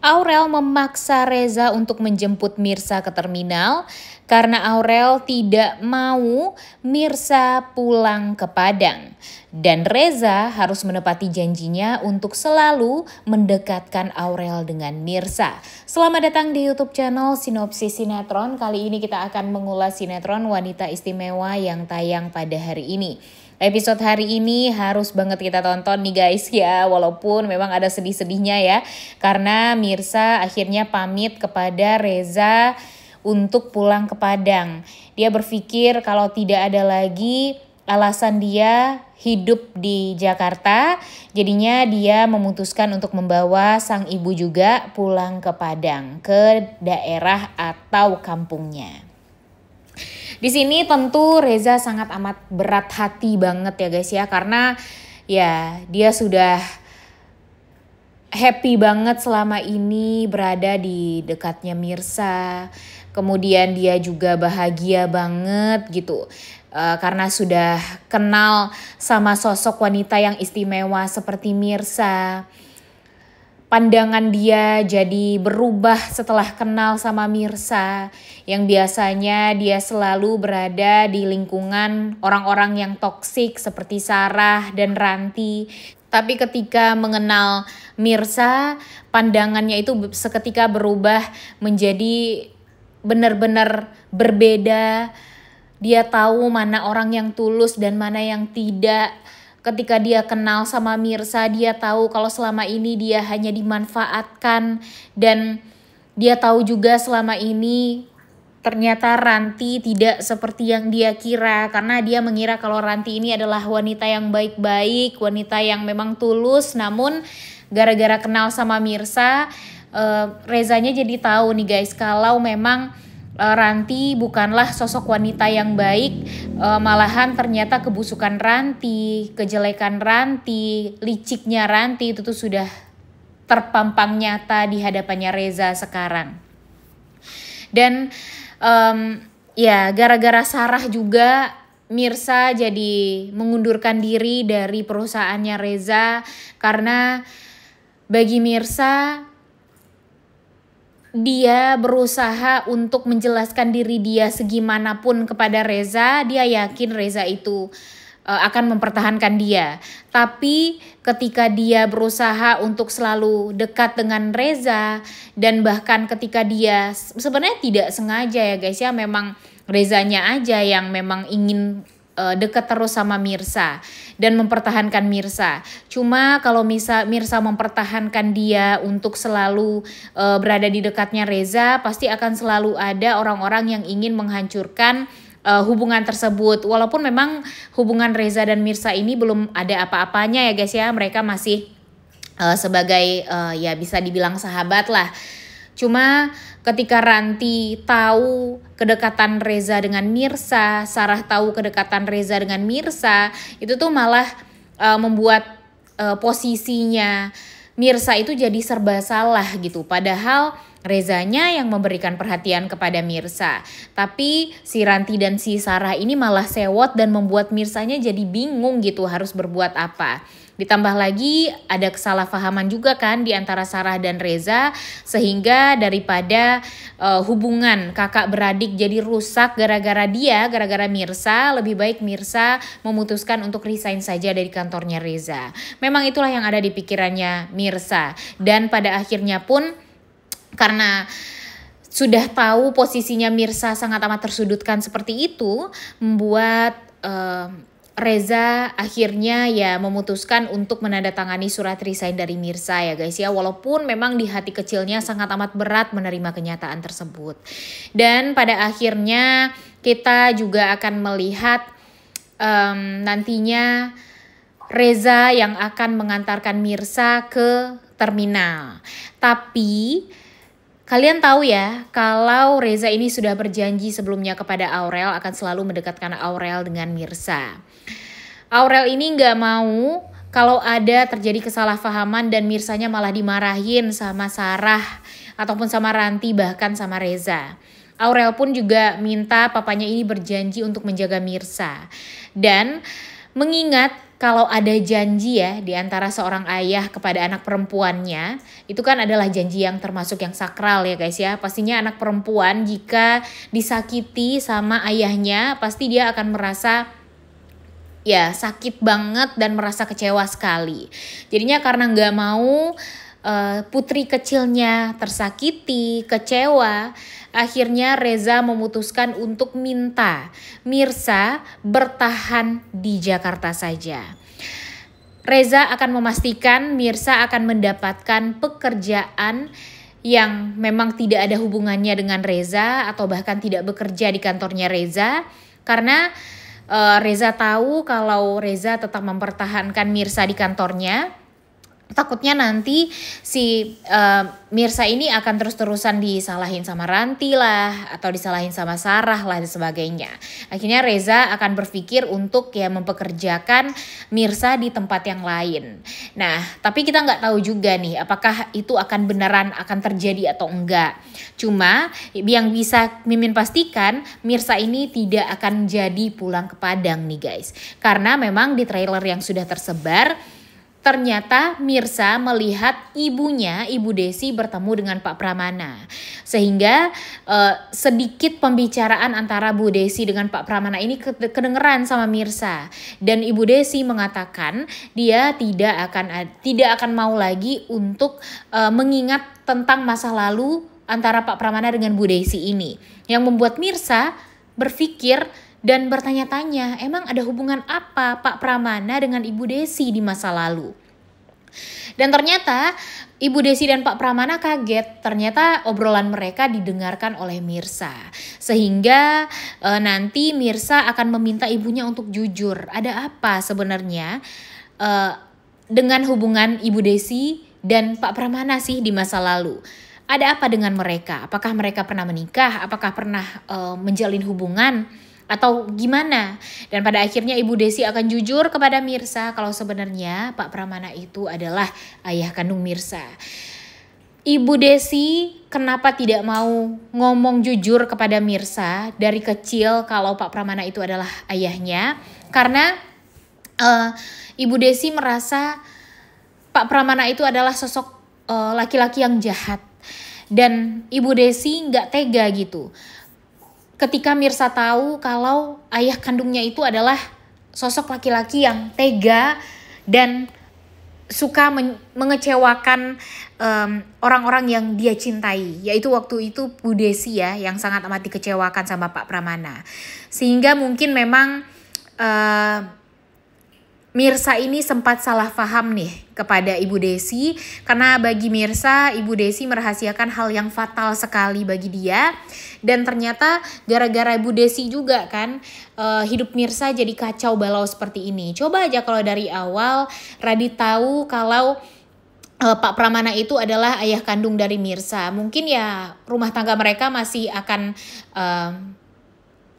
Aurel memaksa Reza untuk menjemput Mirsa ke terminal karena Aurel tidak mau Mirsa pulang ke Padang. Dan Reza harus menepati janjinya untuk selalu mendekatkan Aurel dengan Mirsa. Selamat datang di YouTube channel Sinopsis Sinetron. Kali ini kita akan mengulas sinetron Wanita Istimewa yang tayang pada hari ini. Episode hari ini harus banget kita tonton nih guys ya, walaupun memang ada sedih-sedihnya ya. Karena Mirsa akhirnya pamit kepada Reza untuk pulang ke Padang. Dia berpikir kalau tidak ada lagi alasan dia hidup di Jakarta, jadinya dia memutuskan untuk membawa sang ibu juga pulang ke Padang, ke daerah atau kampungnya. Di sini tentu Reza sangat amat berat hati banget ya guys ya, karena ya dia sudah happy banget selama ini berada di dekatnya Mirsa. Kemudian dia juga bahagia banget gitu karena sudah kenal sama sosok wanita yang istimewa seperti Mirsa. Pandangan dia jadi berubah setelah kenal sama Mirsa, yang biasanya dia selalu berada di lingkungan orang-orang yang toksik seperti Sarah dan Ranti. Tapi ketika mengenal Mirsa, pandangannya itu seketika berubah menjadi benar-benar berbeda. Dia tahu mana orang yang tulus dan mana yang tidak. Ketika dia kenal sama Mirsa, dia tahu kalau selama ini dia hanya dimanfaatkan. Dan dia tahu juga selama ini ternyata Ranti tidak seperti yang dia kira. Karena dia mengira kalau Ranti ini adalah wanita yang baik-baik, wanita yang memang tulus. Namun gara-gara kenal sama Mirsa, Rezanya jadi tahu nih guys kalau memang Ranti bukanlah sosok wanita yang baik, malahan ternyata kebusukan Ranti, kejelekan Ranti, liciknya Ranti itu tuh sudah terpampang nyata di hadapannya Reza sekarang. Dan ya gara-gara Sarah juga Mirsa jadi mengundurkan diri dari perusahaannya Reza, karena bagi Mirsa dia berusaha untuk menjelaskan diri dia segimanapun kepada Reza. Dia yakin Reza itu akan mempertahankan dia. Tapi ketika dia berusaha untuk selalu dekat dengan Reza, dan bahkan ketika dia sebenarnya tidak sengaja ya guys ya, memang Rezanya aja yang memang ingin dekat terus sama Mirsa dan mempertahankan Mirsa. Cuma kalau Mirsa mempertahankan dia untuk selalu berada di dekatnya Reza, pasti akan selalu ada orang-orang yang ingin menghancurkan hubungan tersebut. Walaupun memang hubungan Reza dan Mirsa ini belum ada apa-apanya ya guys ya, mereka masih sebagai ya bisa dibilang sahabat lah. Cuma ketika Ranti tahu kedekatan Reza dengan Mirsa, Sarah tahu kedekatan Reza dengan Mirsa, itu tuh malah membuat posisinya Mirsa itu jadi serba salah gitu. Padahal Rezanya yang memberikan perhatian kepada Mirsa. Tapi si Ranti dan si Sarah ini malah sewot dan membuat Mirsanya jadi bingung gitu harus berbuat apa. Ditambah lagi ada kesalahpahaman juga kan di antara Sarah dan Reza, sehingga daripada hubungan kakak beradik jadi rusak gara-gara Mirsa, lebih baik Mirsa memutuskan untuk resign saja dari kantornya Reza. Memang itulah yang ada di pikirannya Mirsa, dan pada akhirnya pun karena sudah tahu posisinya Mirsa sangat amat tersudutkan seperti itu, membuat Reza akhirnya ya memutuskan untuk menandatangani surat resign dari Mirsa ya guys ya. Walaupun memang di hati kecilnya sangat amat berat menerima kenyataan tersebut. Dan pada akhirnya kita juga akan melihat nantinya Reza yang akan mengantarkan Mirsa ke terminal. Tapi kalian tahu ya, kalau Reza ini sudah berjanji sebelumnya kepada Aurel akan selalu mendekatkan Aurel dengan Mirsa. Aurel ini nggak mau kalau ada terjadi kesalahpahaman dan Mirsanya malah dimarahin sama Sarah ataupun sama Ranti, bahkan sama Reza. Aurel pun juga minta papanya ini berjanji untuk menjaga Mirsa. Dan mengingat kalau ada janji ya di antara seorang ayah kepada anak perempuannya, itu kan adalah janji yang termasuk yang sakral ya guys ya. Pastinya anak perempuan jika disakiti sama ayahnya, pasti dia akan merasa ya sakit banget dan merasa kecewa sekali. Jadinya karena nggak mau putri kecilnya tersakiti, kecewa, akhirnya Reza memutuskan untuk minta Mirsa bertahan di Jakarta saja. Reza akan memastikan Mirsa akan mendapatkan pekerjaan yang memang tidak ada hubungannya dengan Reza atau bahkan tidak bekerja di kantornya Reza, karena Reza tahu kalau Reza tetap mempertahankan Mirsa di kantornya, takutnya nanti si Mirsa ini akan terus-terusan disalahin sama Ranti lah, atau disalahin sama Sarah lah dan sebagainya. Akhirnya Reza akan berpikir untuk ya mempekerjakan Mirsa di tempat yang lain. Nah, tapi kita nggak tahu juga nih apakah itu akan beneran akan terjadi atau enggak. Cuma yang bisa Mimin pastikan, Mirsa ini tidak akan jadi pulang ke Padang nih guys. Karena memang di trailer yang sudah tersebar, ternyata Mirsa melihat ibunya, Ibu Desi bertemu dengan Pak Pramana. Sehingga sedikit pembicaraan antara Bu Desi dengan Pak Pramana ini kedengeran sama Mirsa. Dan Ibu Desi mengatakan dia tidak akan mau lagi untuk mengingat tentang masa lalu antara Pak Pramana dengan Bu Desi ini. Yang membuat Mirsa berpikir dan bertanya-tanya, emang ada hubungan apa Pak Pramana dengan Ibu Desi di masa lalu? Dan ternyata Ibu Desi dan Pak Pramana kaget, ternyata obrolan mereka didengarkan oleh Mirsa. Sehingga nanti Mirsa akan meminta ibunya untuk jujur, ada apa sebenarnya dengan hubungan Ibu Desi dan Pak Pramana sih di masa lalu. Ada apa dengan mereka? Apakah mereka pernah menikah? Apakah pernah menjalin hubungan? Atau gimana? Dan pada akhirnya Ibu Desi akan jujur kepada Mirsa kalau sebenarnya Pak Pramana itu adalah ayah kandung Mirsa. Ibu Desi kenapa tidak mau ngomong jujur kepada Mirsa dari kecil kalau Pak Pramana itu adalah ayahnya? Karena Ibu Desi merasa Pak Pramana itu adalah sosok laki-laki yang jahat. Dan Ibu Desi nggak tega gitu ketika Mirsa tahu kalau ayah kandungnya itu adalah sosok laki-laki yang tega dan suka mengecewakan orang-orang yang dia cintai. Yaitu waktu itu Bu Desi ya, yang sangat amat dikecewakan sama Pak Pramana. Sehingga mungkin memang Mirsa ini sempat salah paham nih kepada Ibu Desi, karena bagi Mirsa, Ibu Desi merahasiakan hal yang fatal sekali bagi dia. Dan ternyata gara-gara Ibu Desi juga kan hidup Mirsa jadi kacau balau seperti ini. Coba aja kalau dari awal Radit tahu kalau Pak Pramana itu adalah ayah kandung dari Mirsa, mungkin ya rumah tangga mereka masih akan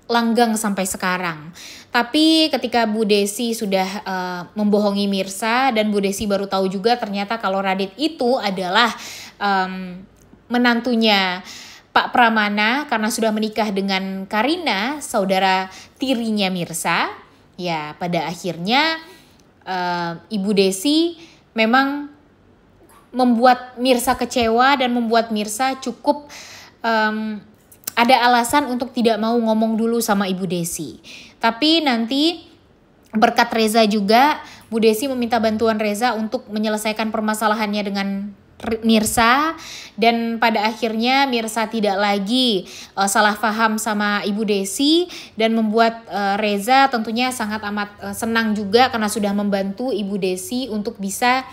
langgang sampai sekarang. Tapi ketika Bu Desi sudah membohongi Mirsa dan Bu Desi baru tahu juga ternyata kalau Radit itu adalah menantunya Pak Pramana karena sudah menikah dengan Karina, saudara tirinya Mirsa. Ya, pada akhirnya Ibu Desi memang membuat Mirsa kecewa dan membuat Mirsa cukup ada alasan untuk tidak mau ngomong dulu sama Ibu Desi. Tapi nanti berkat Reza juga, Bu Desi meminta bantuan Reza untuk menyelesaikan permasalahannya dengan Mirsa. Dan pada akhirnya Mirsa tidak lagi salah paham sama Ibu Desi. Dan membuat Reza tentunya sangat amat senang juga karena sudah membantu Ibu Desi untuk bisa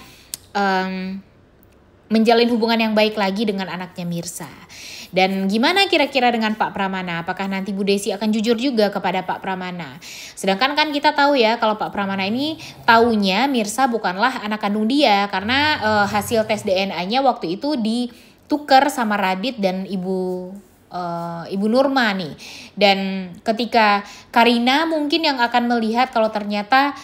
menjalin hubungan yang baik lagi dengan anaknya Mirsa. Dan gimana kira-kira dengan Pak Pramana? Apakah nanti Bu Desi akan jujur juga kepada Pak Pramana? Sedangkan kan kita tahu ya kalau Pak Pramana ini taunya Mirsa bukanlah anak kandung dia. Karena hasil tes DNA-nya waktu itu ditukar sama Radit dan Ibu Nurma nih. Dan ketika Karina mungkin yang akan melihat kalau ternyata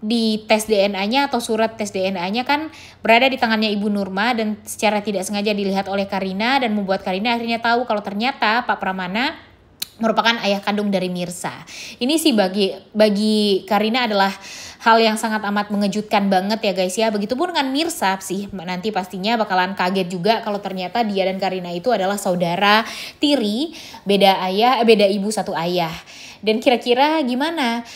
di tes DNA-nya atau surat tes DNA-nya kan berada di tangannya Ibu Nurma dan secara tidak sengaja dilihat oleh Karina dan membuat Karina akhirnya tahu kalau ternyata Pak Pramana merupakan ayah kandung dari Mirsa. Ini sih bagi Karina adalah hal yang sangat amat mengejutkan banget ya guys ya. Begitupun dengan Mirsa sih, nanti pastinya bakalan kaget juga kalau ternyata dia dan Karina itu adalah saudara tiri, beda ibu satu ayah. Dan kira-kira gimana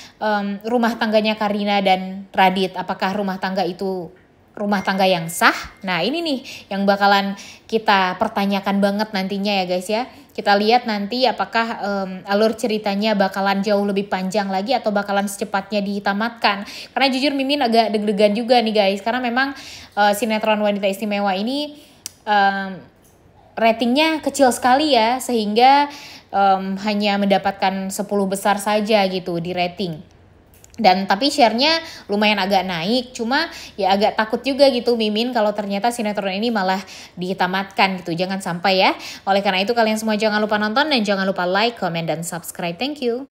rumah tangganya Karina dan Radit? Apakah rumah tangga itu rumah tangga yang sah? Nah ini nih yang bakalan kita pertanyakan banget nantinya ya guys ya. Kita lihat nanti apakah alur ceritanya bakalan jauh lebih panjang lagi atau bakalan secepatnya ditamatkan. Karena jujur Mimin agak deg-degan juga nih guys. Karena memang sinetron Wanita Istimewa ini ratingnya kecil sekali ya. Sehingga hanya mendapatkan 10 besar saja gitu di rating. Dan tapi share-nya lumayan agak naik, cuma ya agak takut juga gitu Mimin kalau ternyata sinetron ini malah ditamatkan gitu. Jangan sampai ya. Oleh karena itu kalian semua jangan lupa nonton dan jangan lupa like, comment, dan subscribe. Thank you.